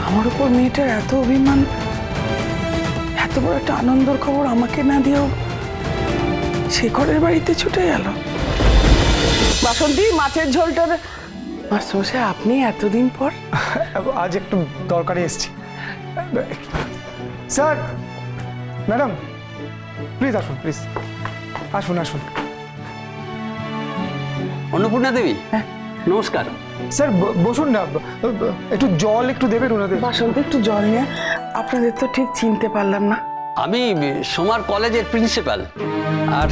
আমার উপর মেয়েটার এত অভিমান, এত বড় একটা আনন্দের খবর আমাকে না দিয়েও শেখরের বাড়িতে ছুটে গেল। বাসন্তী, মাছের ঝোলটার মাস্টারমশাই আপনি এতদিন পর? আজ একটু দরকারে এসেছি। স্যার, ম্যাডাম, প্লিজ আসুন, প্লিজ আসুন আসুন। অন্নপূর্ণা দেবী, নমস্কার। স্যার বসুন না, একটু জল একটু দেবেন ওনাদের। বাসন্তী, একটু জল নিয়ে। আপনাদের তো ঠিক চিনতে পারলাম না। আমি সোমার কলেজের প্রিন্সিপাল, আর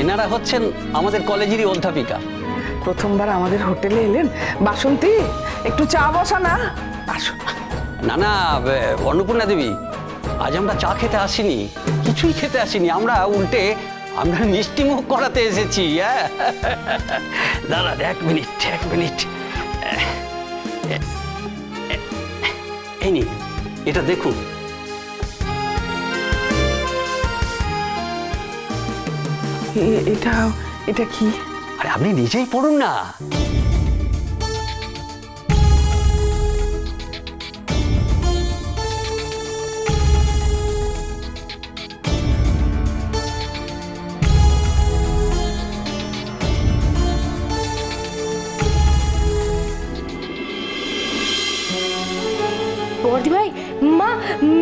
এনারা হচ্ছেন আমাদের কলেজেরই অধ্যাপিকা। প্রথমবার আমাদের হোটেলে এলেন। বাসন্তী, একটু চা বসা না। আসুন। না না অন্নপূর্ণা দেবী, আজ আমরা চা খেতে আসিনি, কিছুই খেতে আসিনি। আমরা উল্টে আমরা মিষ্টিমুখ করাতে এসেছি। হ্যাঁ, দাঁড়ান এক মিনিট। এই নিন, এটা দেখুন। এটা কি? আরে আপনি নিজেই পড়ুন না। বর্দি ভাই, মা,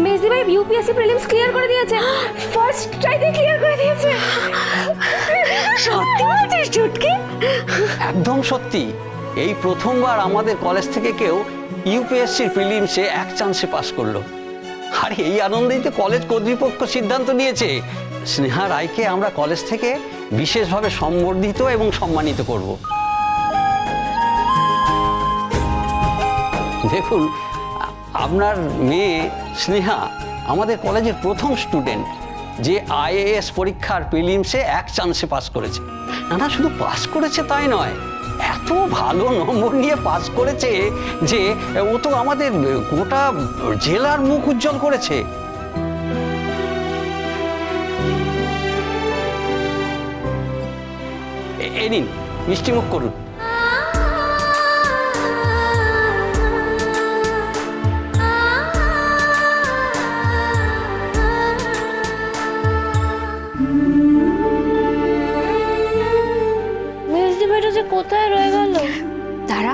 মেজদি ভাই ইউপিএসসি প্রিলিমস ক্লিয়ার করে দিয়েছে। ফার্স্ট ট্রাইতে ক্লিয়ার করে দিয়েছে। সত্যি বলছিস চুটকি? একদম সত্যি। এই প্রথমবার আমাদের কলেজ থেকে কেউ ইউপিএসসির প্রিলিমসে এক চান্সে পাস করলো। আর এই আনন্দেই তো কলেজ কর্তৃপক্ষ সিদ্ধান্ত নিয়েছে স্নেহা রায়কে আমরা কলেজ থেকে বিশেষভাবে সম্বর্ধিত এবং সম্মানিত করব। দেখুন, আপনার মেয়ে স্নেহা আমাদের কলেজের প্রথম স্টুডেন্ট যে আইএএস পরীক্ষার প্রিলিমসে এক চান্সে পাস করেছে। না, শুধু পাস করেছে তাই নয়, এত ভালো নম্বর নিয়ে পাস করেছে যে ও তো আমাদের গোটা জেলার মুখ উজ্জ্বল করেছে। এই নিন, মিষ্টিমুখ করুন। মেজদি ভাইটা যে কোথায় রয়ে গেল? তারা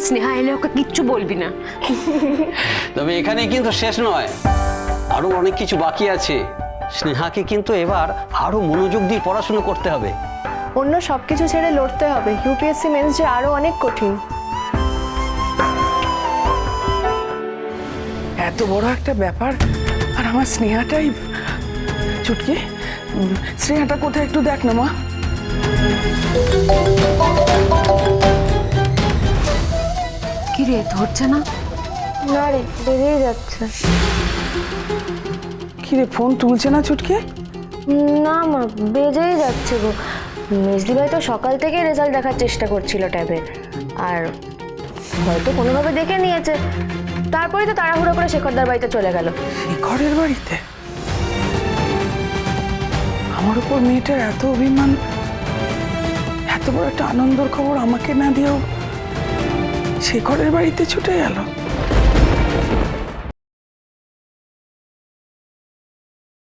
স্নেহা এলে ওকে কিচ্ছু বলবি না। তবে এখানে কিন্তু শেষ নয়, আরো অনেক কিছু বাকি আছে। স্নেহাকে কিন্তু এবার আরো মনোযোগ দিয়ে পড়াশোনা করতে হবে। অন্য সবকিছু ছেড়ে লড়তে হবে। ইউপিএসসি মেন্স যে আরো অনেক কঠিন। এত বড় একটা ব্যাপার, আর আমার স্নেহাটাই। চুটকি, স্নেহাটা কোথায় একটু দেখ না মা। কি রে, ধরছে না? না রে, বেরিয়ে যাচ্ছে। কি রে, ফোন তুলছে না চুটকি? না মা, বেজেই যাচ্ছে গো। মেজদি ভাই তো সকাল থেকে রেজাল্ট দেখার চেষ্টা করছিল ট্যাবে, আর হয়তো কোনোভাবে দেখে নিয়েছে। তারপরে তো তাড়াহুড়ো করে শেখরদার বাড়িতে চলে গেল। শেখরের বাড়িতে? আমার উপর মেয়েটার এত অভিমান, এত বড় একটা আনন্দের খবর আমাকে না দিয়েও শেখরের বাড়িতে ছুটে গেল।